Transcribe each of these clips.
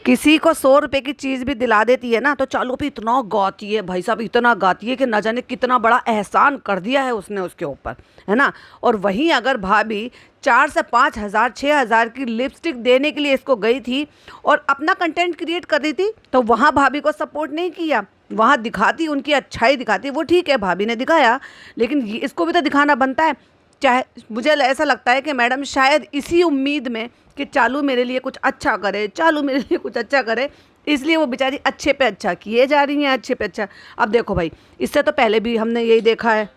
किसी को 100 रुपए की चीज भी दिला देती है ना तो चालू पे इतना गाती है भाई साहब, इतना गाती है कि न जाने कितना बड़ा एहसान कर दिया है उसने उसके ऊपर, है ना। और वहीं अगर भाभी 4 से 5 हज़ार 6 हज़ार की लिपस्टिक देने के लिए इसको गई थी और अपना कंटेंट क्रिएट कर रही थी, तो वहाँ भाभी को सपोर्ट नहीं किया, वहाँ दिखाती, उनकी अच्छाई दिखाती। वो ठीक है, भाभी ने दिखाया, लेकिन इसको भी तो दिखाना बनता है। चाहे मुझे ऐसा लगता है कि मैडम शायद इसी उम्मीद में कि चालू मेरे लिए कुछ अच्छा करे, चालू मेरे लिए कुछ अच्छा करे, इसलिए वो बेचारी अच्छे पे अच्छा किए जा रही हैं, अच्छे पे अच्छा। अब देखो भाई, इससे तो पहले भी हमने यही देखा है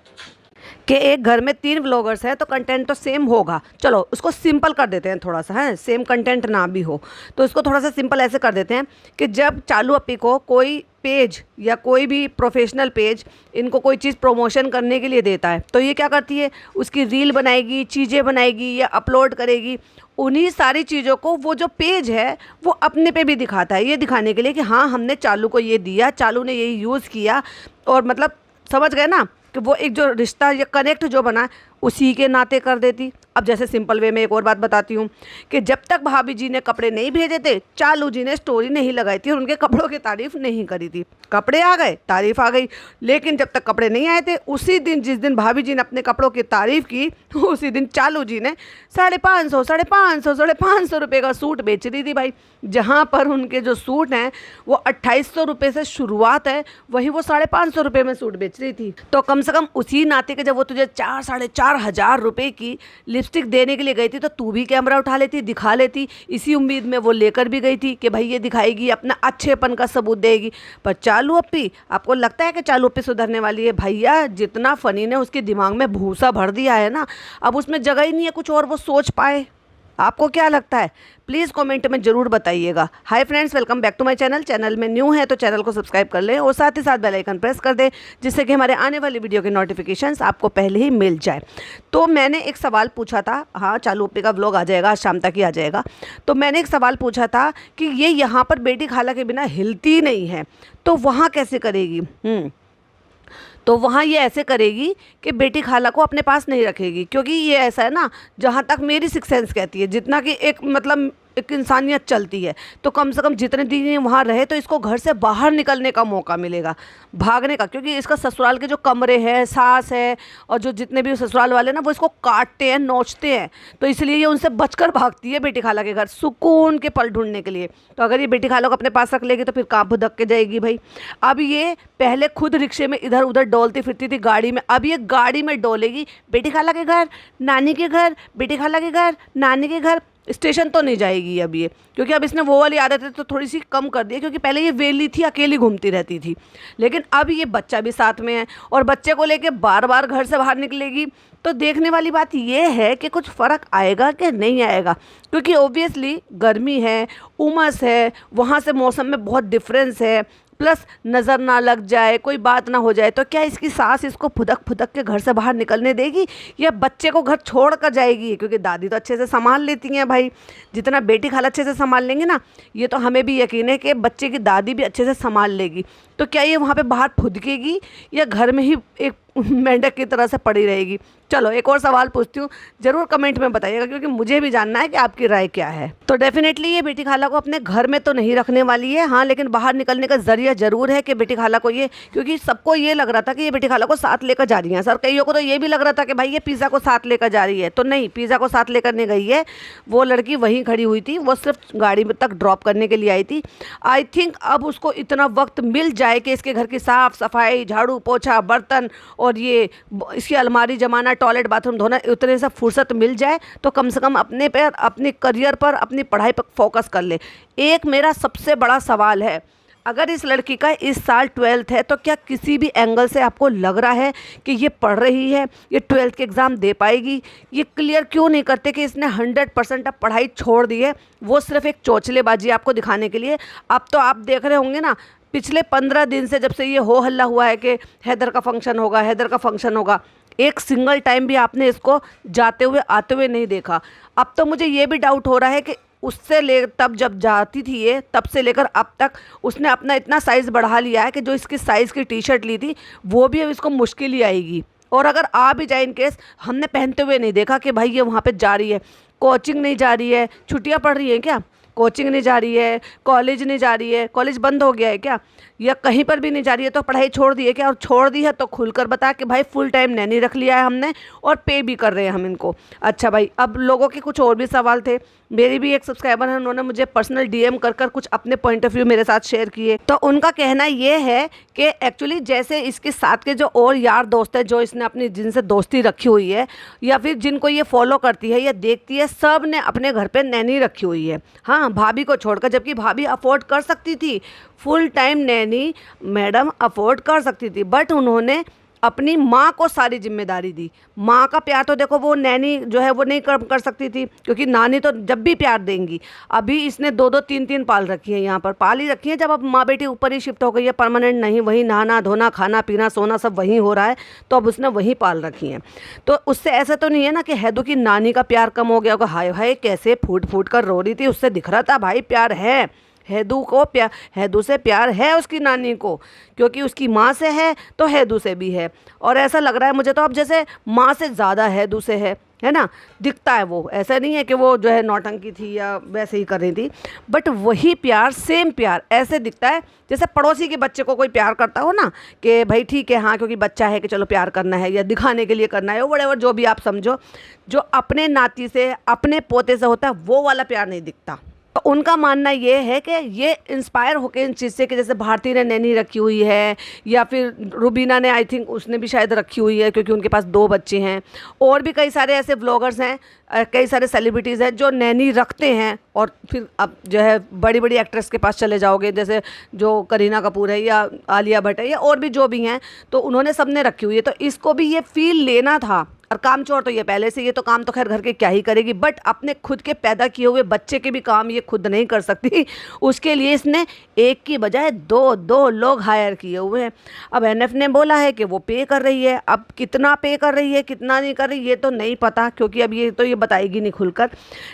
कि एक घर में 3 व्लॉगर्स हैं तो कंटेंट तो सेम होगा। चलो उसको सिंपल कर देते हैं थोड़ा सा, है सेम कंटेंट ना भी हो तो इसको थोड़ा सा सिंपल ऐसे कर देते हैं कि जब चालू अपी को कोई पेज या कोई भी प्रोफेशनल पेज इनको कोई चीज़ प्रमोशन करने के लिए देता है तो ये क्या करती है, उसकी रील बनाएगी, चीज़ें बनाएगी या अपलोड करेगी। उन्हीं सारी चीज़ों को वो जो पेज है वो अपने पे भी दिखाता है, ये दिखाने के लिए कि हाँ हमने चालू को ये दिया, चालू ने यही यूज़ किया। और मतलब समझ गए ना कि वो एक जो रिश्ता या कनेक्ट जो बना उसी के नाते कर देती। अब जैसे सिंपल वे में एक और बात बताती हूँ कि जब तक भाभी जी ने कपड़े नहीं भेजे थे, चालू जी ने स्टोरी नहीं लगाई थी और उनके कपड़ों की तारीफ नहीं करी थी। कपड़े आ गए, तारीफ आ गई, लेकिन जब तक कपड़े नहीं आए थे उसी दिन, जिस दिन भाभी जी ने अपने कपड़ों की तारीफ की, उसी दिन चालू जी ने 550 550 रुपये का सूट बेच रही थी भाई। जहाँ पर उनके जो सूट हैं वो 2800 रुपये से शुरुआत है, वहीं वो 550 रुपये में सूट बेच रही थी। तो कम से कम उसी नाते के जब वो तुझे 4 साढ़े 4 हज़ार रुपये की लिपस्टिक देने के लिए गई थी तो तू भी कैमरा उठा लेती, दिखा लेती। इसी उम्मीद में वो लेकर भी गई थी कि भाई ये दिखाएगी, अपना अच्छेपन का सबूत देगी। पर चालू अप्पी, आपको लगता है कि चालू अप्पी सुधरने वाली है? भैया जितना फ़नी ने उसके दिमाग में भूसा भर दिया है ना, अब उसमें जगह ही नहीं है कुछ और वो सोच पाए। आपको क्या लगता है? प्लीज़ कमेंट में ज़रूर बताइएगा। Hi friends, welcome back to my channel. Channel में न्यू है तो चैनल को सब्सक्राइब कर लें और साथ ही साथ बेल आइकन प्रेस कर दें, जिससे कि हमारे आने वाली वीडियो के नोटिफिकेशंस आपको पहले ही मिल जाए। तो मैंने एक सवाल पूछा था, हाँ चालू अप्पी का व्लॉग आ जाएगा, आज शाम तक ही आ जाएगा। तो मैंने एक सवाल पूछा था कि ये यहाँ पर बेटी खाला के बिना हिलती नहीं है, तो वहाँ कैसे करेगी? तो वहाँ ये ऐसे करेगी कि बेटी खाला को अपने पास नहीं रखेगी, क्योंकि ये ऐसा है ना, जहाँ तक मेरी सिक्स सेंस कहती है, जितना कि एक मतलब एक इंसानियत चलती है, तो कम से कम जितने दिन ये वहाँ रहे तो इसको घर से बाहर निकलने का मौका मिलेगा, भागने का। क्योंकि इसका ससुराल के जो कमरे हैं, सास है और जो जितने भी ससुराल वाले ना, वो इसको काटते हैं, नोचते हैं, तो इसलिए ये उनसे बचकर भागती है बेटी खाला के घर सुकून के पल ढूंढने के लिए। तो अगर ये बेटी खाला को अपने पास रख लेगी तो फिर कहाँ भुदक के जाएगी भाई। अब ये पहले खुद रिक्शे में इधर उधर डोलती फिरती थी, गाड़ी में, अब ये गाड़ी में डोलेगी, बेटी खाला के घर, नानी के घर, बेटी खाला के घर, नानी के घर। स्टेशन तो नहीं जाएगी अब ये, क्योंकि अब इसने वो वाली आदत है तो थोड़ी सी कम कर दी है, क्योंकि पहले ये वेली थी, अकेली घूमती रहती थी, लेकिन अब ये बच्चा भी साथ में है और बच्चे को लेके बार बार घर से बाहर निकलेगी। तो देखने वाली बात ये है कि कुछ फ़र्क आएगा कि नहीं आएगा, क्योंकि ओब्वियसली गर्मी है, उमस है, वहाँ से मौसम में बहुत डिफरेंस है, प्लस नज़र ना लग जाए, कोई बात ना हो जाए, तो क्या इसकी सास इसको फुदक फुदक के घर से बाहर निकलने देगी या बच्चे को घर छोड़ कर जाएगी? क्योंकि दादी तो अच्छे से संभाल लेती हैं भाई, जितना बेटी खाला अच्छे से संभाल लेंगे ना, ये तो हमें भी यकीन है कि बच्चे की दादी भी अच्छे से संभाल लेगी। तो क्या ये वहाँ पे बाहर फुदकेगी या घर में ही एक मेंढक की तरह से पड़ी रहेगी? चलो एक और सवाल पूछती हूँ, ज़रूर कमेंट में बताइएगा, क्योंकि मुझे भी जानना है कि आपकी राय क्या है। तो डेफिनेटली ये बेटी खाला को अपने घर में तो नहीं रखने वाली है, हाँ, लेकिन बाहर निकलने का जरिया ज़रूर है कि बेटी खाला को ये, क्योंकि सबको ये लग रहा था कि ये बेटी खाला को साथ लेकर जा रही है सर, कईयों को तो ये भी लग रहा था कि भाई ये पिज़्ज़ा को साथ लेकर जा रही है, तो नहीं, पिज़्ज़ा को साथ लेकर नहीं गई है, वो लड़की वहीं खड़ी हुई थी, वो सिर्फ गाड़ी में तक ड्रॉप करने के लिए आई थी। आई थिंक अब उसको इतना वक्त मिल जाए कि इसके घर की साफ़ सफाई, झाड़ू पोछा, बर्तन और ये इसकी अलमारी जमाना, टॉयलेट बाथरूम धोना, उतने से फुर्सत मिल जाए तो कम से कम अपने पर, अपने करियर पर, अपनी पढ़ाई पर फोकस कर ले। एक मेरा सबसे बड़ा सवाल है, अगर इस लड़की का इस साल 12th है तो क्या किसी भी एंगल से आपको लग रहा है कि ये पढ़ रही है, ये 12th के एग्ज़ाम दे पाएगी? ये क्लियर क्यों नहीं करते कि इसने 100% अब पढ़ाई छोड़ दी है, वो सिर्फ एक चौचलेबाजी आपको दिखाने के लिए? अब तो आप देख रहे होंगे ना, पिछले 15 दिन से जब से ये हो हल्ला हुआ है कि हैदर का फंक्शन होगा, हैदर का फंक्शन होगा, एक सिंगल टाइम भी आपने इसको जाते हुए आते हुए नहीं देखा। अब तो मुझे ये भी डाउट हो रहा है कि उससे ले तब जब जाती थी ये, तब से लेकर अब तक उसने अपना इतना साइज़ बढ़ा लिया है कि जो इसकी साइज़ की टी शर्ट ली थी वो भी अब इसको मुश्किल ही आएगी। और अगर आ भी जाए इन केस, हमने पहनते हुए नहीं देखा कि भाई ये वहाँ पे जा रही है, कोचिंग नहीं जा रही है, छुट्टियाँ पड़ रही हैं क्या? कोचिंग नहीं जा रही है, कॉलेज नहीं जा रही है, कॉलेज बंद हो गया है क्या, या कहीं पर भी नहीं जा रही है तो पढ़ाई छोड़ दी है क्या, और छोड़ दी है तो खुलकर बता कि भाई फुल टाइम नैनी रख लिया है हमने और पे भी कर रहे हैं हम इनको। अच्छा भाई, अब लोगों के कुछ और भी सवाल थे। मेरी भी एक सब्सक्राइबर है, उन्होंने मुझे पर्सनल डीएम कर कर कुछ अपने पॉइंट ऑफ व्यू मेरे साथ शेयर किए। तो उनका कहना ये है कि एक्चुअली जैसे इसके साथ के जो और यार दोस्त है, जो इसने अपनी जिनसे दोस्ती रखी हुई है या फिर जिनको ये फॉलो करती है या देखती है, सब ने अपने घर पे नैनी रखी हुई है। हाँ, भाभी को छोड़कर, जबकि भाभी अफोर्ड कर सकती थी, full time Naini madam afford कर सकती थी, बट उन्होंने अपनी माँ को सारी जिम्मेदारी दी। माँ का प्यार तो देखो वो नैनी जो है वो नहीं कर सकती थी, क्योंकि नानी तो जब भी प्यार देंगी। अभी इसने 2-2 3-3 पाल रखी है, यहाँ पर पाल ही रखी है। जब अब माँ बेटी ऊपर ही शिफ्ट हो गई है, परमानेंट नहीं, वहीं नहाना धोना खाना पीना सोना सब वहीं हो रहा है, तो अब उसने वहीं पाल रखी हैं। तो उससे ऐसा तो नहीं है ना कि हैदू की नानी का प्यार कम हो गया होगा। हाय हाय कैसे फूट फूट कर रो रही थी, उससे दिख रहा था भाई प्यार है। हैदू को प्यार, हैदू से प्यार है उसकी नानी को, क्योंकि उसकी माँ से है तो हैदू से भी है। और ऐसा लग रहा है मुझे तो अब जैसे माँ से ज़्यादा हैदू से है ना, दिखता है वो। ऐसा नहीं है कि वो जो है नौटंकी थी या वैसे ही कर रही थी, बट वही प्यार, सेम प्यार ऐसे दिखता है जैसे पड़ोसी के बच्चे को कोई प्यार करता हो ना, कि भाई ठीक है हाँ क्योंकि बच्चा है कि चलो प्यार करना है या दिखाने के लिए करना है, व्हाटएवर जो भी आप समझो, जो अपने नाती से अपने पोते से होता है वो वाला प्यार नहीं दिखता। तो उनका मानना ये है कि ये इंस्पायर होकर इन चीज़ से, कि जैसे भारती ने नैनी रखी हुई है या फिर रुबीना ने, आई थिंक उसने भी शायद रखी हुई है क्योंकि उनके पास 2 बच्चे हैं। और भी कई सारे ऐसे व्लॉगर्स हैं, कई सारे सेलिब्रिटीज़ हैं जो नैनी रखते हैं। और फिर अब जो है बड़ी बड़ी एक्ट्रेस के पास चले जाओगे, जैसे जो करीना कपूर है या आलिया भट्ट है या और भी जो भी हैं, तो उन्होंने सबने रखी हुई है। तो इसको भी ये फील लेना था। और काम चोर तो ये पहले से, ये तो काम तो खैर घर के क्या ही करेगी, बट अपने खुद के पैदा किए हुए बच्चे के भी काम ये खुद नहीं कर सकती। उसके लिए इसने एक की बजाय 2 लोग हायर किए हुए हैं। अब एनएफ ने बोला है कि वो पे कर रही है, अब कितना पे कर रही है कितना नहीं कर रही ये तो नहीं पता, क्योंकि अब ये तो ये बताएगी नहीं खुलकर।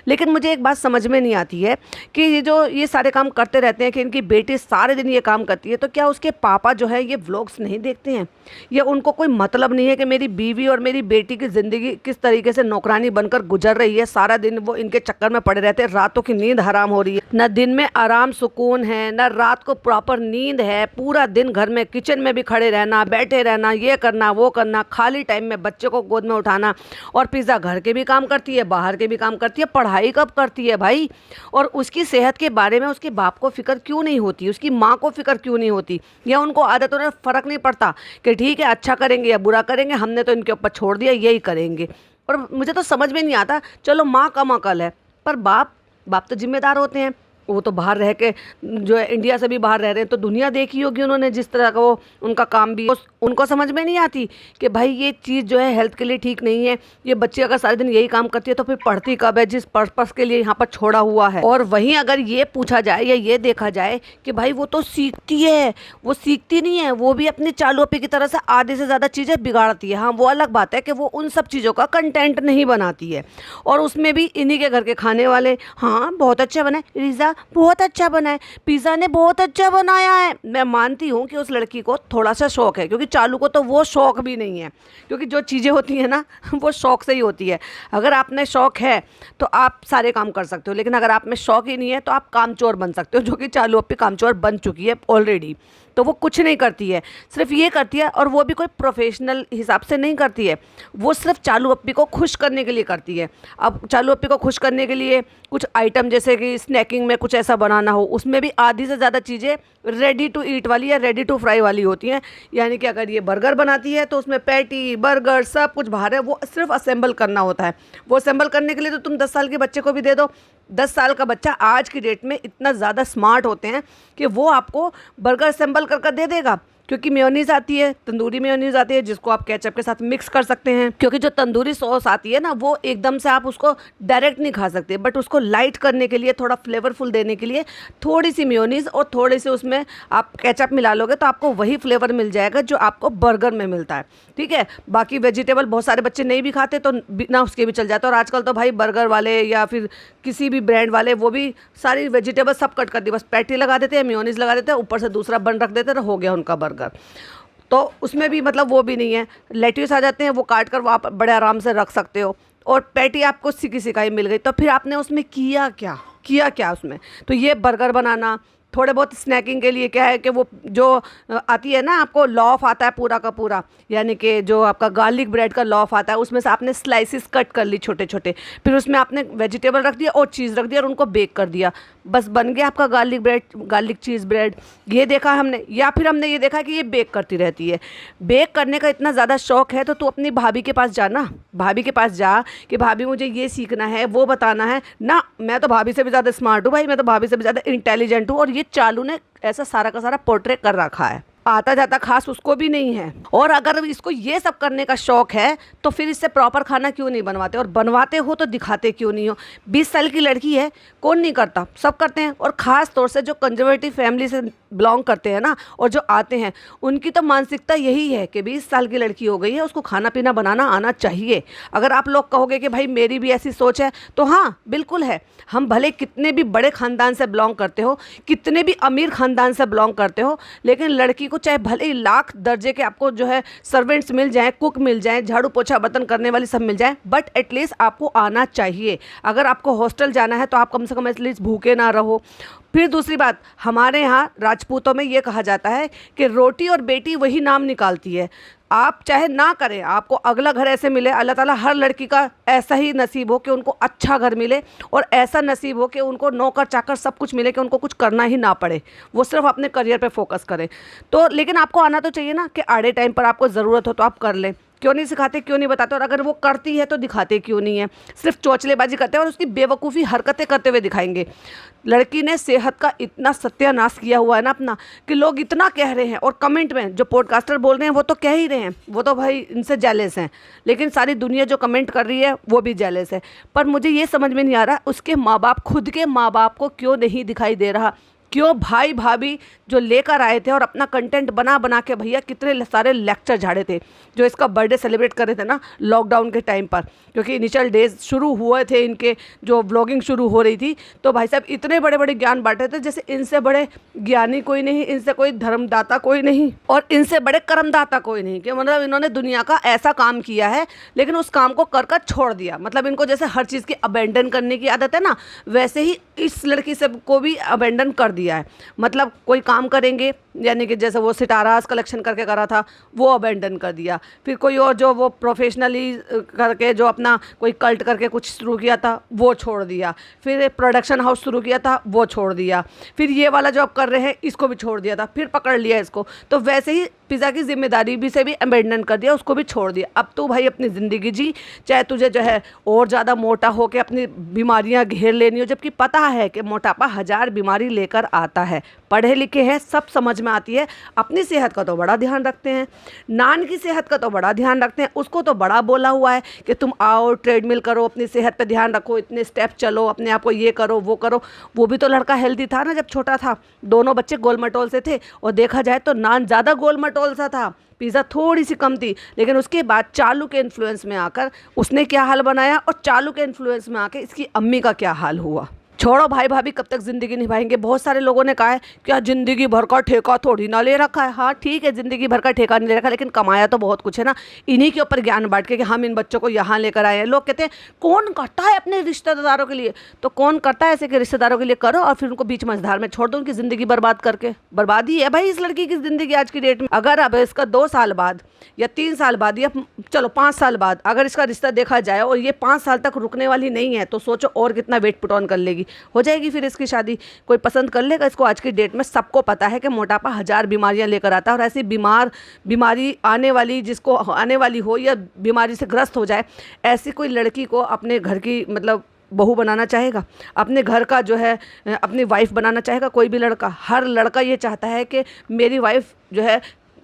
लेकिन मुझे एक बात समझ में नहीं आती है कि ये जो ये सारे काम करते रहते हैं, कि इनकी बेटी सारे दिन ये काम करती है, तो क्या उसके पापा जो है ये व्लॉग्स नहीं देखते हैं, या उनको कोई मतलब नहीं है कि मेरी बीवी और मेरी बेटी ज़िंदगी किस तरीके से नौकरानी बनकर गुजर रही है। सारा दिन वो इनके चक्कर में पड़े रहते हैं, रातों की नींद हराम हो रही है, ना दिन में आराम सुकून है, ना रात को प्रॉपर नींद है। पूरा दिन घर में किचन में भी खड़े रहना, बैठे रहना, ये करना वो करना, खाली टाइम में बच्चे को गोद में उठाना। और पिज़्ज़ा घर के भी काम करती है, बाहर के भी काम करती है, पढ़ाई कब करती है भाई। और उसकी सेहत के बारे में उसके बाप को फिक्र क्यों नहीं होती, उसकी माँ को फिक्र क्यों नहीं होती, या उनको आदतों में फ़र्क नहीं पड़ता कि ठीक है अच्छा करेंगे या बुरा करेंगे, हमने तो इनके ऊपर छोड़ दिया यही करेंगे। और मुझे तो समझ में नहीं आता, चलो माँ कम अकल है, पर बाप तो जिम्मेदार होते हैं। वो तो बाहर रह के जो है इंडिया से भी बाहर रह रहे हैं, तो दुनिया देखी होगी उन्होंने जिस तरह का वो उनका काम भी, उनको समझ में नहीं आती कि भाई ये चीज़ जो है हेल्थ के लिए ठीक नहीं है। ये बच्ची अगर सारे दिन यही काम करती है तो फिर पढ़ती कब है, जिस पर्पस के लिए यहाँ पर छोड़ा हुआ है। और वहीं अगर ये पूछा जाए या ये देखा जाए कि भाई वो तो सीखती है, वो सीखती नहीं है, वो भी अपनी चालूपी की तरह से आधे से ज़्यादा चीज़ें बिगाड़ती है। हाँ वो अलग बात है कि वो उन सब चीज़ों का कंटेंट नहीं बनाती है, और उसमें भी इन्हीं के घर के खाने वाले, हाँ बहुत अच्छा बना है, रिज़ा बहुत अच्छा बना है, पिज़्ज़ा ने बहुत अच्छा बनाया है। मैं मानती हूँ कि उस लड़की को थोड़ा सा शौक है, क्योंकि चालू को तो वो शौक भी नहीं है, क्योंकि जो चीज़ें होती हैं ना वो शौक से ही होती है। अगर आप में शौक है तो आप सारे काम कर सकते हो, लेकिन अगर आप में शौक ही नहीं है तो आप कामचोर बन सकते हो, जो कि चालू अब भी कामचोर बन चुकी है ऑलरेडी। तो वो कुछ नहीं करती है, सिर्फ ये करती है, और वो भी कोई प्रोफेशनल हिसाब से नहीं करती है, वो सिर्फ चालू अप्पी को खुश करने के लिए करती है। अब चालू अप्पी को खुश करने के लिए कुछ आइटम जैसे कि स्नैकिंग में कुछ ऐसा बनाना हो, उसमें भी आधी से ज़्यादा चीज़ें रेडी टू ईट वाली या रेडी टू फ्राई वाली होती हैं। यानी कि अगर ये बर्गर बनाती है तो उसमें पैटी बर्गर सब कुछ बाहर है, वो सिर्फ असेंबल करना होता है। वो असेंबल करने के लिए तो तुम 10 साल के बच्चे को भी दे दो, 10 साल का बच्चा आज की डेट में इतना ज़्यादा स्मार्ट होते हैं कि वो आपको बर्गर असेंबल कर दे देगा। क्योंकि मेयोनीज़ आती है, तंदूरी मेयोनीज़ आती है, जिसको आप केचप के साथ मिक्स कर सकते हैं। क्योंकि जो तंदूरी सॉस आती है ना, वो एकदम से आप उसको डायरेक्ट नहीं खा सकते, बट उसको लाइट करने के लिए, थोड़ा फ्लेवरफुल देने के लिए थोड़ी सी मेयोनीज़ और थोड़ी सी उसमें आप केचप मिला लोगे तो आपको वही फ्लेवर मिल जाएगा जो आपको बर्गर में मिलता है। ठीक है, बाकी वेजिटेबल बहुत सारे बच्चे नहीं भी खाते तो बिना उसके भी चल जाता है। और आजकल तो भाई बर्गर वाले या फिर किसी भी ब्रांड वाले वो भी सारी वेजिटेबल सब कट कर दी, बस पैटी लगा देते हैं, मेयोनीज़ लगा देते हैं, ऊपर से दूसरा बन रख देते हैं, हो गया उनका बर्गर। तो उसमें भी मतलब वो भी नहीं है, लेट्यूस आ जाते हैं, वो काट कर वो आप बड़े आराम से रख सकते हो। और पैटी आपको सिकी सिकाई मिल गई, तो फिर आपने उसमें किया क्या? किया क्या उसमें। तो ये बर्गर बनाना, थोड़े बहुत स्नैकिंग के लिए क्या है कि वो जो आती है ना, आपको लॉफ आता है पूरा का पूरा, यानी कि जो आपका गार्लिक ब्रेड का लॉफ आता है, उसमें से आपने स्लाइसिस कट कर ली छोटे छोटे, फिर उसमें आपने वेजिटेबल रख दिया और चीज़ रख दिया और उनको बेक कर दिया, बस बन गया आपका गार्लिक ब्रेड, गार्लिक चीज़ ब्रेड। ये देखा हमने, या फिर हमने ये देखा कि ये बेक करती रहती है। बेक करने का इतना ज़्यादा शौक है तो तू अपनी भाभी के पास जा ना, भाभी के पास जा कि भाभी मुझे ये सीखना है, वो बताना है ना। मैं तो भाभी से भी ज़्यादा स्मार्ट हूँ भाई, मैं तो भाभी से भी ज़्यादा इंटेलिजेंट हूँ, और ये चालू ने ऐसा सारा का सारा पोर्ट्रेट कर रखा है। आता जाता खास उसको भी नहीं है। और अगर इसको ये सब करने का शौक है तो फिर इससे प्रॉपर खाना क्यों नहीं बनवाते, और बनवाते हो तो दिखाते क्यों नहीं हो। 20 साल की लड़की है, कौन नहीं करता, सब करते हैं। और ख़ास तौर से जो कंजर्वेटिव फैमिली से बिलोंग करते हैं ना, और जो आते हैं, उनकी तो मानसिकता यही है कि 20 साल की लड़की हो गई है, उसको खाना पीना बनाना आना चाहिए। अगर आप लोग कहोगे कि भाई मेरी भी ऐसी सोच है, तो हाँ बिल्कुल है। हम भले कितने भी बड़े ख़ानदान से बिलोंग करते हो, कितने भी अमीर ख़ानदान से बिलोंग करते हो, लेकिन लड़की को चाहे भले ही लाख दर्जे के आपको जो है सर्वेंट्स मिल जाएं, कुक मिल जाएं, झाड़ू पोछा बर्तन करने वाली सब मिल जाएं, बट एटलीस्ट आपको आना चाहिए। अगर आपको हॉस्टल जाना है तो आप कम से कम एटलीस्ट भूखे ना रहो। फिर दूसरी बात, हमारे यहाँ राजपूतों में ये कहा जाता है कि रोटी और बेटी वही नाम निकालती है। आप चाहे ना करें, आपको अगला घर ऐसे मिले, अल्लाह ताला हर लड़की का ऐसा ही नसीब हो कि उनको अच्छा घर मिले, और ऐसा नसीब हो कि उनको नौकर चाकर सब कुछ मिले, कि उनको कुछ करना ही ना पड़े, वो सिर्फ अपने करियर पे फोकस करें। तो लेकिन आपको आना तो चाहिए ना, कि आड़े टाइम पर आपको ज़रूरत हो तो आप कर लें। क्यों नहीं सिखाते, क्यों नहीं बताते, और अगर वो करती है तो दिखाते क्यों नहीं है। सिर्फ चौचलेबाजी करते हैं और उसकी बेवकूफ़ी हरकतें करते हुए दिखाएंगे। लड़की ने सेहत का इतना सत्यानाश किया हुआ है ना अपना, कि लोग इतना कह रहे हैं, और कमेंट में जो पॉडकास्टर बोल रहे हैं वो तो कह ही रहे हैं, वो तो भाई इनसे जेलस हैं, लेकिन सारी दुनिया जो कमेंट कर रही है वो भी जेलस है। पर मुझे ये समझ में नहीं आ रहा, उसके माँ बाप, खुद के माँ बाप को क्यों नहीं दिखाई दे रहा। क्यों भाई भाभी जो लेकर आए थे और अपना कंटेंट बना बना के भैया कितने सारे लेक्चर झाड़े थे, जो इसका बर्थडे सेलिब्रेट कर रहे थे ना लॉकडाउन के टाइम पर, क्योंकि इनिशियल डेज शुरू हुए थे इनके, जो व्लॉगिंग शुरू हो रही थी, तो भाई साहब इतने बड़े बड़े ज्ञान बांटे थे, जैसे इनसे बड़े ज्ञानी कोई नहीं, इनसे कोई धर्मदाता कोई नहीं, और इनसे बड़े कर्मदाता कोई नहीं। कि मतलब इन्होंने दुनिया का ऐसा काम किया है, लेकिन उस काम को कर कर छोड़ दिया। मतलब इनको जैसे हर चीज़ की अबेंडन करने की आदत है ना, वैसे ही इस लड़की से को भी अबेंडन कर दिया है। मतलब कोई काम करेंगे, यानी कि जैसे वो सितारास कलेक्शन करके करा था, वो अबेंडन कर दिया। फिर कोई और जो वो प्रोफेशनली करके जो अपना कोई कल्ट करके कुछ शुरू किया था, वो छोड़ दिया। फिर प्रोडक्शन हाउस शुरू किया था, वो छोड़ दिया। फिर ये वाला जो अब कर रहे हैं, इसको भी छोड़ दिया था, फिर पकड़ लिया इसको। तो वैसे ही पिज़्ज़ा की जिम्मेदारी भी से भी अबेंडन कर दिया, उसको भी छोड़ दिया। अब तो भाई अपनी ज़िंदगी जी, चाहे तुझे जो है और ज़्यादा मोटा हो के अपनी बीमारियां घेर लेनी हो, जबकि पता है कि मोटापा 1000 बीमारी लेकर आता है। पढ़े लिखे हैं, सब समझ में आती है। अपनी सेहत का तो बड़ा ध्यान रखते हैं, नान की सेहत का तो बड़ा ध्यान रखते हैं। उसको तो बड़ा बोला हुआ है कि तुम आओ ट्रेडमिल करो, अपनी सेहत पे ध्यान रखो, इतने स्टेप चलो, अपने आप को ये करो वो करो। वो भी तो लड़का हेल्दी था ना जब छोटा था, दोनों बच्चे गोल मटोल से थे, और देखा जाए तो नान ज़्यादा गोल मटोल सा था, पिज़्ज़ा थोड़ी सी कम थी। लेकिन उसके बाद चालू के इन्फ्लुएंस में आकर उसने क्या हाल बनाया, और चालू के इन्फ्लुएंस में आकर इसकी अम्मी का क्या हाल हुआ। छोड़ो भाई भाभी कब तक ज़िंदगी निभाएंगे। बहुत सारे लोगों ने कहा है क्या ज़िंदगी भर का ठेका थोड़ी ना ले रखा है। हाँ ठीक है, ज़िंदगी भर का ठेका नहीं ले रखा, लेकिन कमाया तो बहुत कुछ है ना। इन्हीं के ऊपर ज्ञान बांट के कि हम इन बच्चों को यहाँ लेकर आए हैं। लोग कहते हैं कौन करता है अपने रिश्तेदारों के लिए, तो कौन करता है ऐसे कि रिश्तेदारों के लिए करो और फिर उनको बीच मझधार में छोड़ दो, उनकी ज़िंदगी बर्बाद करके। बर्बादी है भाई इस लड़की की ज़िंदगी आज की डेट में। अगर अब इसका 2 साल बाद या 3 साल बाद या चलो 5 साल बाद अगर इसका रिश्ता देखा जाए और ये 5 साल तक रुकने वाली नहीं है, तो सोचो और कितना वेट पुट ऑन कर लेगी। हो जाएगी फिर इसकी शादी, कोई पसंद कर लेगा इसको। आज की डेट में सबको पता है कि मोटापा 1000 बीमारियां लेकर आता है, और ऐसी बीमारी आने वाली, जिसको आने वाली हो या बीमारी से ग्रस्त हो जाए, ऐसी कोई लड़की को अपने घर की मतलब बहू बनाना चाहेगा, अपने घर का जो है अपनी वाइफ बनाना चाहेगा कोई भी लड़का। हर लड़का ये चाहता है कि मेरी वाइफ जो है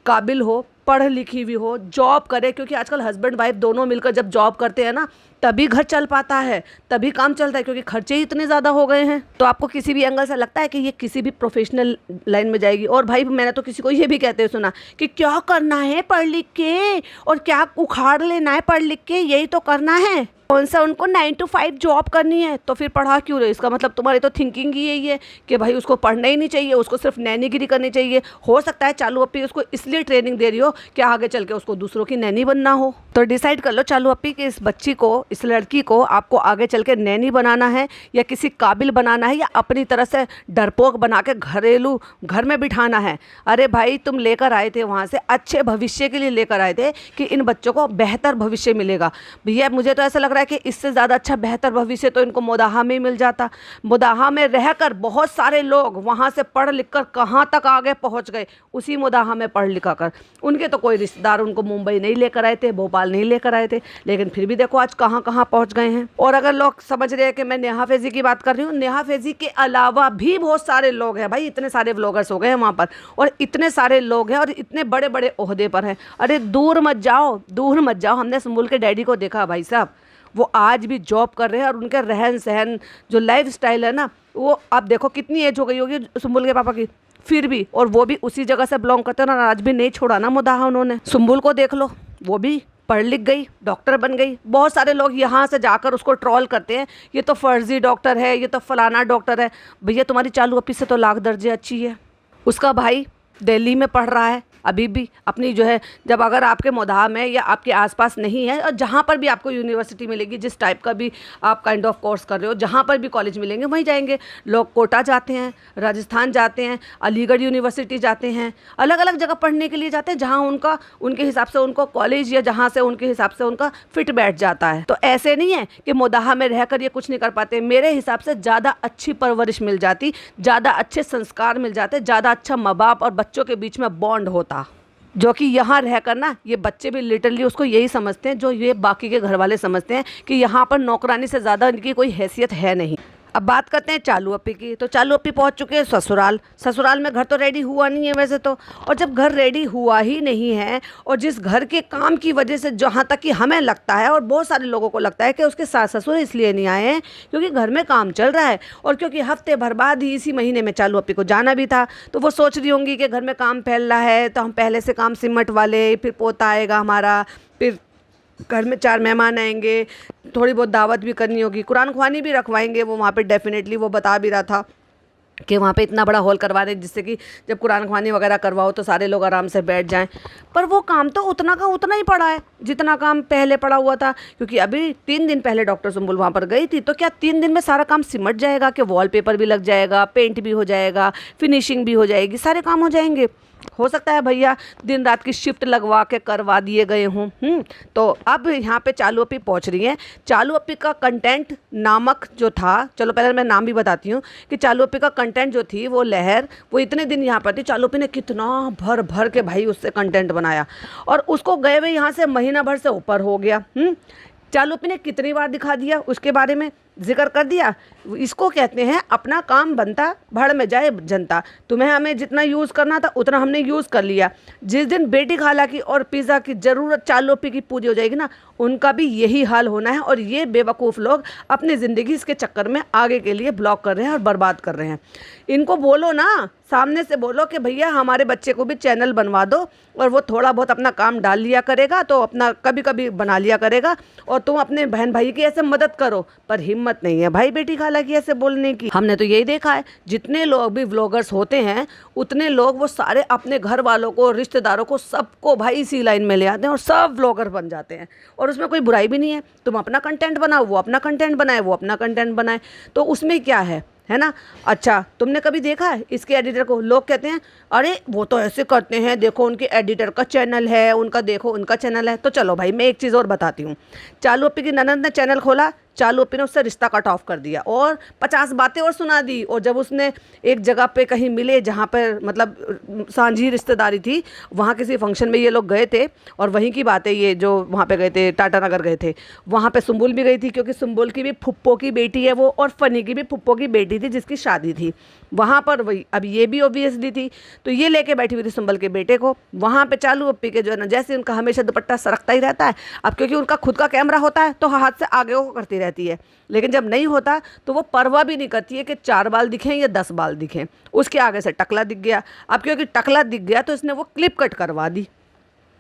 काबिल हो, पढ़ लिखी हुई हो, जॉब करे, क्योंकि आजकल हस्बैंड वाइफ दोनों मिलकर जब जॉब करते हैं ना, तभी घर चल पाता है, तभी काम चलता है, क्योंकि खर्चे ही इतने ज़्यादा हो गए हैं। तो आपको किसी भी एंगल से लगता है कि ये किसी भी प्रोफेशनल लाइन में जाएगी। और भाई मैंने तो किसी को ये भी कहते हुए सुना कि क्या करना है पढ़ लिख के, और क्या उखाड़ लेना है पढ़ लिख के, यही तो करना है। कौन सा उनको 9 to 5 जॉब करनी है, तो फिर पढ़ा क्यों रहे? इसका मतलब तुम्हारी तो थिंकिंग ही यही है कि भाई उसको पढ़ना ही नहीं चाहिए, उसको सिर्फ नैनीगिरी करनी चाहिए। हो सकता है चालू अप्पी उसको इसलिए ट्रेनिंग दे रही हो कि आगे चल के उसको दूसरों की नैनी बनना हो। तो डिसाइड कर लो चालू अप्पी कि इस बच्ची को, इस लड़की को आपको आगे चल के नैनी बनाना है या किसी काबिल बनाना है, या अपनी तरह से डरपोक बना के घरेलू घर में बिठाना है। अरे भाई तुम लेकर आए थे वहाँ से अच्छे भविष्य के लिए लेकर आए थे कि इन बच्चों को बेहतर भविष्य मिलेगा। भैया मुझे तो ऐसा लग रहा है कि इससे ज़्यादा अच्छा बेहतर भविष्य तो इनको मोदाहा में ही मिल जाता। मोदाहा में रहकर बहुत सारे लोग वहाँ से पढ़ लिख कर कहाँ तक आगे पहुँच गए, उसी मोदाहा में पढ़ लिखा कर। उनके तो कोई रिश्तेदार उनको मुंबई नहीं लेकर आए थे, भोपाल नहीं लेकर आए थे, लेकिन फिर भी देखो आज कहाँ कहाँ पहुँच गए हैं। और अगर लोग समझ रहे हैं कि मैं नेहा फैज़ी की बात कर रही हूँ, नेहा फैज़ी के अलावा भी बहुत सारे लोग हैं भाई, इतने सारे व्लॉगर्स हो गए हैं वहाँ पर, और इतने सारे लोग हैं और इतने बड़े बड़े ओहदे पर हैं। अरे दूर मत जाओ, दूर मत जाओ। हमने सुम्बुल के डैडी को देखा भाई साहब, वो आज भी जॉब कर रहे हैं और उनके रहन सहन जो लाइफ स्टाइल है ना, वो आप देखो कितनी एज हो गई होगी सुम्बुल के पापा की, फिर भी, और वो भी उसी जगह से बिलोंग करते हैं और आज भी नहीं छोड़ा ना मोदाहा उन्होंने। सुम्बुल को देख लो, वो भी पढ़ लिख गई, डॉक्टर बन गई। बहुत सारे लोग यहाँ से जाकर उसको ट्रोल करते हैं, ये तो फर्जी डॉक्टर है, ये तो फलाना डॉक्टर है। भैया तुम्हारी चालू अप्पी से तो लाख दर्जे अच्छी है। उसका भाई दिल्ली में पढ़ रहा है अभी भी अपनी जो है, जब अगर आपके मोदाहा में या आपके आसपास नहीं है, और जहाँ पर भी आपको यूनिवर्सिटी मिलेगी, जिस टाइप का भी आप काइंड ऑफ कोर्स कर रहे हो, जहाँ पर भी कॉलेज मिलेंगे वहीं जाएंगे लोग। कोटा जाते हैं, राजस्थान जाते हैं, अलीगढ़ यूनिवर्सिटी जाते हैं, अलग अलग जगह पढ़ने के लिए जाते हैं जहाँ उनका, उनके हिसाब से उनको कॉलेज, या जहाँ से उनके हिसाब से उनका फिट बैठ जाता है। तो ऐसे नहीं है कि मोदाहा में रहकर ये कुछ नहीं कर पाते। मेरे हिसाब से ज़्यादा अच्छी परवरिश मिल जाती, ज़्यादा अच्छे संस्कार मिल जाते, ज़्यादा अच्छा माँ बाप और बच्चों के बीच में बॉन्ड होता, जो कि यहाँ रहकर ना ये बच्चे भी लिटरली उसको यही समझते हैं जो ये बाकी के घर वाले समझते हैं कि यहाँ पर नौकरानी से ज़्यादा इनकी कोई हैसियत है नहीं। अब बात करते हैं चालू अप्पी की। तो चालू अप्पी पहुँच चुके हैं ससुराल। ससुराल में घर तो रेडी हुआ नहीं है वैसे तो, और जब घर रेडी हुआ ही नहीं है, और जिस घर के काम की वजह से जहाँ तक कि हमें लगता है और बहुत सारे लोगों को लगता है कि उसके सास ससुर इसलिए नहीं आए हैं क्योंकि घर में काम चल रहा है, और क्योंकि हफ्ते भर बाद ही इसी महीने में चालू अप्पी को जाना भी था, तो वो सोच रही होंगी कि घर में काम फैल रहा है तो हम पहले से काम सिमट वाले, फिर पोता आएगा हमारा, फिर घर में 4 मेहमान आएंगे, थोड़ी बहुत दावत भी करनी होगी, कुरान ख्वानी भी रखवाएंगे वो वहाँ पे। डेफिनेटली वो बता भी रहा था कि वहाँ पे इतना बड़ा हॉल करवा रहे हैं जिससे कि जब कुरान ख्वानी वगैरह करवाओ तो सारे लोग आराम से बैठ जाएं। पर वो काम तो उतना का उतना ही पड़ा है जितना काम पहले पड़ा हुआ था, क्योंकि अभी 3 दिन पहले डॉक्टर सुम्बुल वहाँ पर गई थी। तो क्या 3 दिन में सारा काम सिमट जाएगा कि वॉलपेपर भी लग जाएगा, पेंट भी हो जाएगा, फिनिशिंग भी हो जाएगी, सारे काम हो जाएंगे? हो सकता है भैया दिन रात की शिफ्ट लगवा के करवा दिए गए हों। तो अब यहाँ पे चालू अप्पी पहुँच रही हैं। चालू अप्पी का कंटेंट नामक जो था, चलो पहले मैं नाम भी बताती हूँ कि चालू अप्पी का कंटेंट जो थी वो लहर, वो इतने दिन यहाँ पर थी। चालू अप्पी ने कितना भर भर के भाई उससे कंटेंट बनाया, और उसको गए हुए यहाँ से महीना भर से ऊपर हो गया। चालू अप्पी ने कितनी बार दिखा दिया, उसके बारे में जिक्र कर दिया। इसको कहते हैं अपना काम बनता भड़ में जाए जनता। तुम्हें हमें जितना यूज़ करना था उतना हमने यूज़ कर लिया। जिस दिन बेटी खाला की और पिज़्ज़ा की ज़रूरत चालू अप्पी की पूरी हो जाएगी ना, उनका भी यही हाल होना है। और ये बेवकूफ़ लोग अपनी ज़िंदगी इसके चक्कर में आगे के लिए ब्लॉक कर रहे हैं और बर्बाद कर रहे हैं। इनको बोलो ना, सामने से बोलो कि भैया हमारे बच्चे को भी चैनल बनवा दो, और वो थोड़ा बहुत अपना काम डाल लिया करेगा, तो अपना कभी कभी बना लिया करेगा, और तुम अपने बहन भाई की ऐसे मदद करो। पर हिम्मत नहीं है भाई बेटी खाला की ऐसे बोलने की। हमने तो यही देखा है, जितने लोग भी व्लॉगर्स होते हैं उतने लोग वो सारे अपने घर वालों को, रिश्तेदारों को, सबको भाई इसी लाइन में ले आते हैं और सब व्लॉगर बन जाते हैं। और उसमें कोई बुराई भी नहीं है। तुम अपना कंटेंट बनाओ, वो अपना कंटेंट बनाए, वो अपना कंटेंट बनाए, तो उसमें क्या है ना। अच्छा, तुमने कभी देखा है इसके एडिटर को? लोग कहते हैं अरे वो तो ऐसे करते हैं, देखो उनके एडिटर का चैनल है, उनका देखो उनका चैनल है। तो चलो भाई मैं एक चीज़ और बताती हूँ। चालू अप्पी की ननद ने चैनल खोला, चालू अप्पी ने उससे रिश्ता कट ऑफ कर दिया और 50 बातें और सुना दी। और जब उसने एक जगह पे कहीं मिले जहाँ पर मतलब सांझी रिश्तेदारी थी, वहाँ किसी फंक्शन में ये लोग गए थे, और वहीं की बात है ये, जो वहाँ पे गए थे, टाटा नगर गए थे, वहाँ पे सुम्बुल भी गई थी, क्योंकि सुम्बुल की भी फुप्पो की बेटी है वो, और फनी की भी फुप्पो की बेटी थी जिसकी शादी थी वहाँ पर। वही अब ये भी ऑब्वियसली थी, तो ये लेके बैठी हुई थी सुम्बुल के बेटे को। वहाँ पे चालू अप्पी के जो है ना, जैसे उनका हमेशा दुपट्टा सरकता ही रहता है। अब क्योंकि उनका खुद का कैमरा होता है तो हाथ से आगे को करती रहती है, लेकिन जब नहीं होता तो वो परवाह भी नहीं करती है कि 4 बाल दिखें या 10 बाल दिखें। उसके आगे से टकला दिख गया। अब क्योंकि टकला दिख गया तो इसने वो क्लिप कट करवा दी।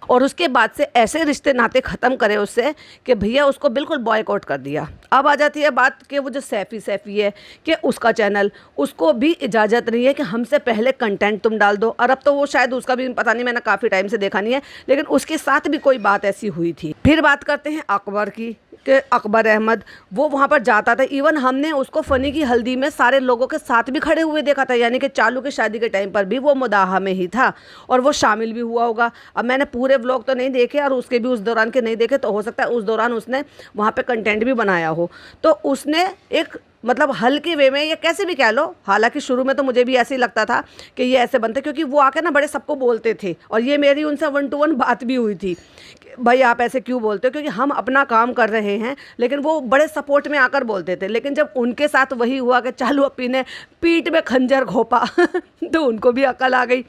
और उसके बाद से ऐसे रिश्ते नाते ख़त्म करे उससे कि भैया उसको बिल्कुल बॉयकॉट कर दिया। अब आ जाती है बात कि वो जो सैफ़ी है कि उसका चैनल, उसको भी इजाज़त नहीं है कि हमसे पहले कंटेंट तुम डाल दो। और अब तो वो शायद उसका भी पता नहीं, मैंने काफ़ी टाइम से देखा नहीं है, लेकिन उसके साथ भी कोई बात ऐसी हुई थी। फिर बात करते हैं अकबर की कि अकबर अहमद वो वहाँ पर जाता था। इवन हमने उसको फ़नी की हल्दी में सारे लोगों के साथ भी खड़े हुए देखा था, यानी कि चालू की शादी के टाइम पर भी वो मुदाहा में ही था और वो शामिल भी हुआ होगा। अब मैंने पूरे व्लॉग तो नहीं देखे और उसके भी उस दौरान के नहीं देखे, तो हो सकता है उस दौरान उसने वहाँ पे कंटेंट भी बनाया हो। तो उसने एक मतलब हल्के वे में, या कैसे भी कह लो, हालांकि शुरू में तो मुझे भी ऐसे ही लगता था कि ये ऐसे बनते, क्योंकि वो आके ना बड़े सबको बोलते थे और ये मेरी उनसे 1 to 1 बात भी हुई थी कि भाई आप ऐसे क्यों बोलते हो, क्योंकि हम अपना काम कर रहे हैं। लेकिन वो बड़े सपोर्ट में आकर बोलते थे। लेकिन जब उनके साथ वही हुआ कि चालू अपी ने पीठ में खंजर घोंपा तो उनको भी अकल आ गई।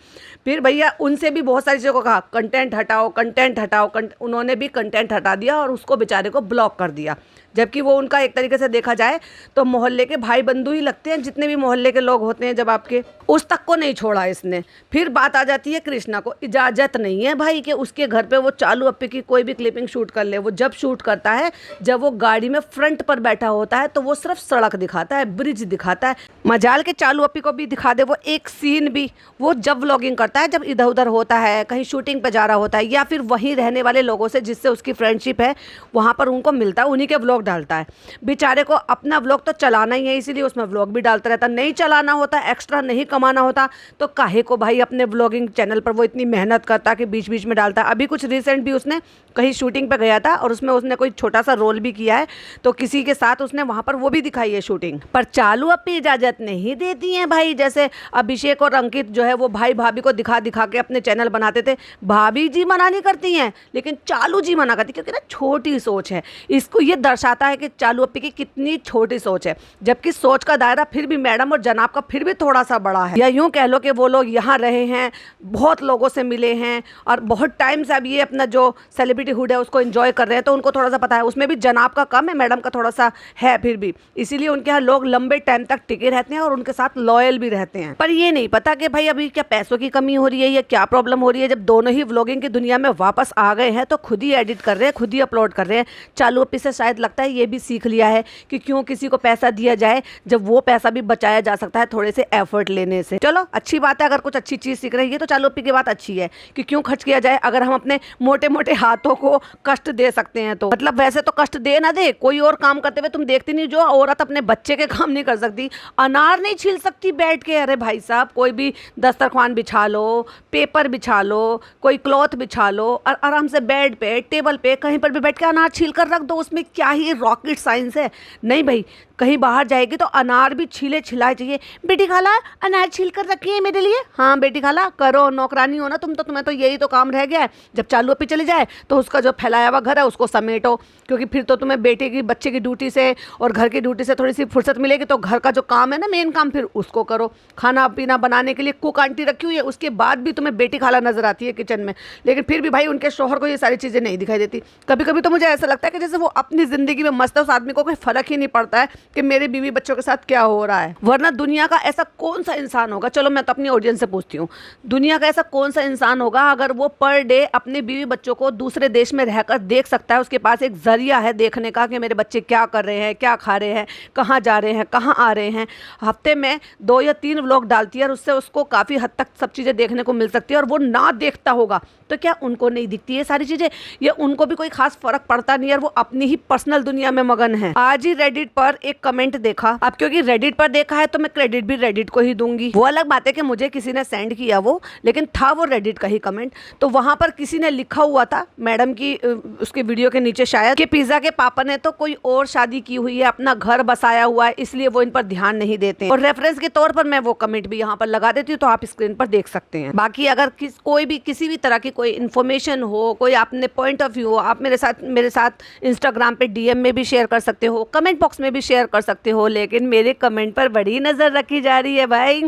फिर भैया उनसे भी बहुत सारी चीज़ों को कहा कंटेंट हटाओ, कंटेंट हटाओ, उन्होंने भी कंटेंट हटा दिया और उसको बेचारे को ब्लॉक कर दिया। जबकि वो उनका एक तरीके से देखा जाए तो मोहल्ले के भाई बंधु ही लगते हैं, जितने भी मोहल्ले के लोग होते हैं जब आपके, उस तक को नहीं छोड़ा इसने। फिर बात आ जाती है कृष्णा को। इजाज़त नहीं है भाई कि उसके घर पे वो चालू अप्पी की कोई भी क्लिपिंग शूट कर ले। वो जब शूट करता है, जब वो गाड़ी में फ्रंट पर बैठा होता है, तो वो सिर्फ सड़क दिखाता है, ब्रिज दिखाता है। मजाल के चालू अप्पी को भी दिखा दे वो एक सीन भी, वो जब व्लॉगिंग करता है, जब इधर उधर होता है, कहीं शूटिंग पे जा रहा होता है, या फिर वहीं रहने वाले लोगों से जिससे उसकी फ्रेंडशिप है वहाँ पर उनको मिलता है, उन्हीं के व्लॉग डालता है। बेचारे को अपना व्लॉग तो चलाना ही है, इसीलिए उसमें व्लॉग भी डालता रहता। नहीं चलाना होता, एक्स्ट्रा नहीं कमाना होता, तो काहे को भाई अपने व्लॉगिंग चैनल पर वो इतनी मेहनत करता कि बीच बीच में डालता। अभी कुछ रिसेंट भी उसने कहीं शूटिंग पे गया था और उसमें उसने कोई छोटा सा रोल भी किया है, तो किसी के साथ उसने वहाँ पर वो भी दिखाई है शूटिंग। पर चालू अप्पी इजाज़त नहीं देती हैं भाई। जैसे अभिषेक और अंकित जो है वो भाई भाभी को दिखा दिखा के अपने चैनल बनाते थे। भाभी जी मना नहीं करती हैं, लेकिन चालू जी मना करती, क्योंकि ना छोटी सोच है। इसको ये दर्शाता है कि चालू अप्पी की कितनी छोटी सोच है, जबकि सोच का दायरा फिर भी मैडम और जनाब का फिर भी थोड़ा सा बड़ा है। या यूँ कह लो कि वो लोग यहाँ रहे हैं, बहुत लोगों से मिले हैं और बहुत टाइम से अब ये अपना जो सेलिब्रिटी हुड है उसको एंजॉय कर रहे हैं, तो उनको थोड़ा सा पता है। उसमें भी जनाब का कम है, मैडम का थोड़ा सा है फिर भी, इसीलिए उनके यहाँ लोग लंबे टाइम तक टिके रहते हैं और उनके साथ लॉयल भी रहते हैं। पर ये नहीं पता कि भाई अभी क्या पैसों की कमी हो रही है या क्या प्रॉब्लम हो रही है। जब दोनों ही व्लॉगिंग की दुनिया में वापस आ गए हैं तो खुद ही एडिट कर रहे हैं, खुद ही अपलोड कर रहे हैं। चालू अप्पी से शायद लगता है ये भी सीख लिया है कि क्यों किसी को पैसा दिया जाए जब वो पैसा भी बचाया जा सकता है थोड़े से एफर्ट लेने से। चलो अच्छी बात है, अगर कुछ अच्छी चीज़ सीख रही है तो चालू अप्पी की बात अच्छी है कि क्यों खर्च किया जाए अगर हम अपने मोटे मोटे हाथों को कष्ट दे सकते हैं तो। मतलब वैसे तो कष्ट दे ना दे, कोई और काम करते हुए तुम देखती नहीं, जो औरत अपने बच्चे के काम नहीं कर सकती, अनार नहीं छील सकती बैठ के। अरे भाई साहब, कोई भी दस्तरखान बिछा लो, पेपर बिछा लो, कोई क्लॉथ बिछा लो और आराम से बेड पे, टेबल पे, कहीं पर भी बैठ के अनार छील कर रख दो। उसमें क्या ही रॉकेट साइंस है। नहीं भाई, कहीं बाहर जाएगी तो अनार भी छीले छिलाए चाहिए। बेटी खाला अनार छील कर रखी है मेरे लिए। हाँ बेटी खाला, करो, नौकरानी हो ना तुम तो, तुम्हें तो यही तो काम रह गया है। जब चालू अप्पी चली जाए तो उसका जो फैलाया हुआ घर है उसको समेटो, क्योंकि फिर तो तुम्हें बेटे की, बच्चे की ड्यूटी से और घर की ड्यूटी से थोड़ी सी फुर्सत मिलेगी, तो घर का जो काम है ना, मेन काम, फिर उसको करो। खाना पीना बनाने के लिए कुक आंटी रखी हुई है, उसके बाद भी तुम्हें बेटी खाला नजर आती है किचन में, लेकिन फिर भी भाई उनके शौहर को ये सारी चीज़ें नहीं दिखाई देती। कभी कभी तो मुझे ऐसा लगता है कि जैसे वो अपनी ज़िंदगी में मस्त है, उस आदमी को कोई फ़र्क ही नहीं पड़ता है कि मेरे बीवी बच्चों के साथ क्या हो रहा है। वरना दुनिया का ऐसा कौन सा इंसान होगा, चलो मैं तो अपनी ऑडियंस से पूछती हूँ, दुनिया का ऐसा कौन सा इंसान होगा अगर वो पर डे अपने बीवी बच्चों को दूसरे देश में रहकर देख सकता है, उसके पास एक जरिया है देखने का कि मेरे बच्चे क्या कर रहे हैं, क्या खा रहे हैं, कहाँ जा रहे हैं, कहाँ आ रहे हैं। हफ्ते में 2 या 3 व्लॉग डालती है और उससे उसको काफ़ी हद तक सब चीज़ें देखने को मिल सकती है। और वो ना देखता होगा तो क्या उनको नहीं दिखती है सारी चीज़ें, या उनको भी कोई खास फर्क पड़ता नहीं है और वो अपनी ही पर्सनल दुनिया में मगन है। आज ही रेडिट पर एक कमेंट देखा, अब क्योंकि रेडिट पर देखा है तो मैं क्रेडिट भी रेडिट को ही दूंगी। वो अलग बात है कि मुझे किसी ने सेंड किया वो, लेकिन था वो रेडिट का ही कमेंट। तो वहां पर किसी ने लिखा हुआ था मैडम की उसके वीडियो के नीचे शायद, कि पिज्जा के पापा ने तो कोई और शादी की हुई है, अपना घर बसाया हुआ है, इसलिए वो इन पर ध्यान नहीं देते। और रेफरेंस के तौर पर मैं वो कमेंट भी यहाँ पर लगा देती हूँ, तो आप स्क्रीन पर देख सकते हैं। बाकी अगर कोई भी किसी भी तरह की कोई इन्फॉर्मेशन हो, कोई अपने पॉइंट ऑफ व्यू हो, आप मेरे साथ इंस्टाग्राम पे DM में भी शेयर कर सकते हो, कमेंट बॉक्स में भी शेयर कर सकते हो, लेकिन मेरे कमेंट पर बड़ी नज़र रखी जा रही है भाई।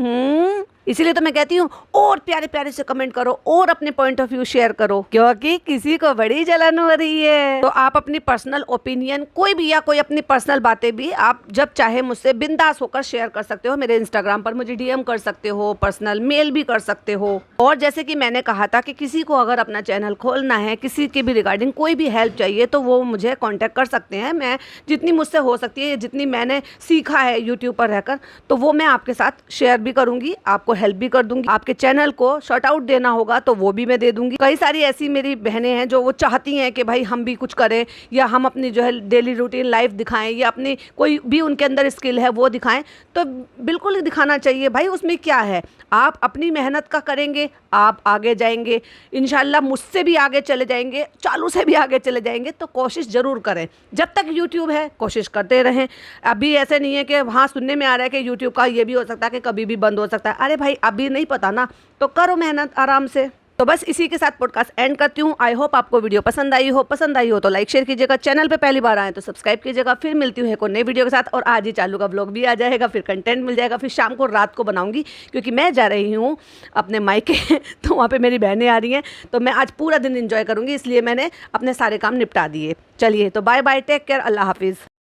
इसीलिए तो मैं कहती हूँ और प्यारे प्यारे से कमेंट करो और अपने पॉइंट ऑफ व्यू शेयर करो, क्योंकि किसी को बड़ी जलन हो रही है। तो आप अपनी पर्सनल ओपिनियन कोई भी या कोई अपनी पर्सनल बातें भी आप जब चाहे मुझसे बिंदास होकर शेयर कर सकते हो। मेरे इंस्टाग्राम पर मुझे डीएम कर सकते हो, पर्सनल मेल भी कर सकते हो। और जैसे कि मैंने कहा था कि किसी को अगर अपना चैनल खोलना है, किसी के भी रिगार्डिंग कोई भी हेल्प चाहिए तो वो मुझे कॉन्टैक्ट कर सकते हैं। मैं जितनी मुझसे हो सकती है, जितनी मैंने सीखा है यूट्यूब पर रहकर, तो वो मैं आपके साथ शेयर भी करूंगी, आपको हेल्प भी कर दूंगी। आपके चैनल को शॉर्ट आउट देना होगा तो वो भी मैं दे दूंगी। कई सारी ऐसी मेरी बहनें हैं जो वो चाहती हैं कि भाई हम भी कुछ करें, या हम अपनी जो है डेली रूटीन लाइफ दिखाएं, या अपनी कोई भी उनके अंदर स्किल है वो दिखाएं। तो बिल्कुल दिखाना चाहिए भाई, उसमें क्या है। आप अपनी मेहनत का करेंगे, आप आगे जाएंगे इंशाल्लाह, मुझसे भी आगे चले जाएंगे, चालू से भी आगे चले जाएंगे। तो कोशिश ज़रूर करें, जब तक यूट्यूब है कोशिश करते रहें। अभी ऐसे नहीं है कि वहाँ सुनने में आ रहा है कि यूट्यूब का ये भी हो सकता है कि कभी भी बंद हो सकता है। अरे भाई अभी नहीं पता ना, तो करो मेहनत आराम से। तो बस इसी के साथ पॉडकास्ट एंड करती हूँ। आई होप आपको वीडियो पसंद आई हो। पसंद आई हो तो लाइक शेयर कीजिएगा, चैनल पे पहली बार आए तो सब्सक्राइब कीजिएगा। फिर मिलती हूँ एक और नई वीडियो के साथ, और आज ही चालू का व्लॉग भी आ जाएगा, फिर कंटेंट मिल जाएगा। फिर शाम को रात को बनाऊंगी, क्योंकि मैं जा रही हूँ अपने मायके तो वहाँ पर मेरी बहनें आ रही हैं, तो मैं आज पूरा दिन इंजॉय करूँगी, इसलिए मैंने अपने सारे काम निपटा दिए। चलिए तो बाय बाय, टेक केयर, अल्लाह हाफिज़।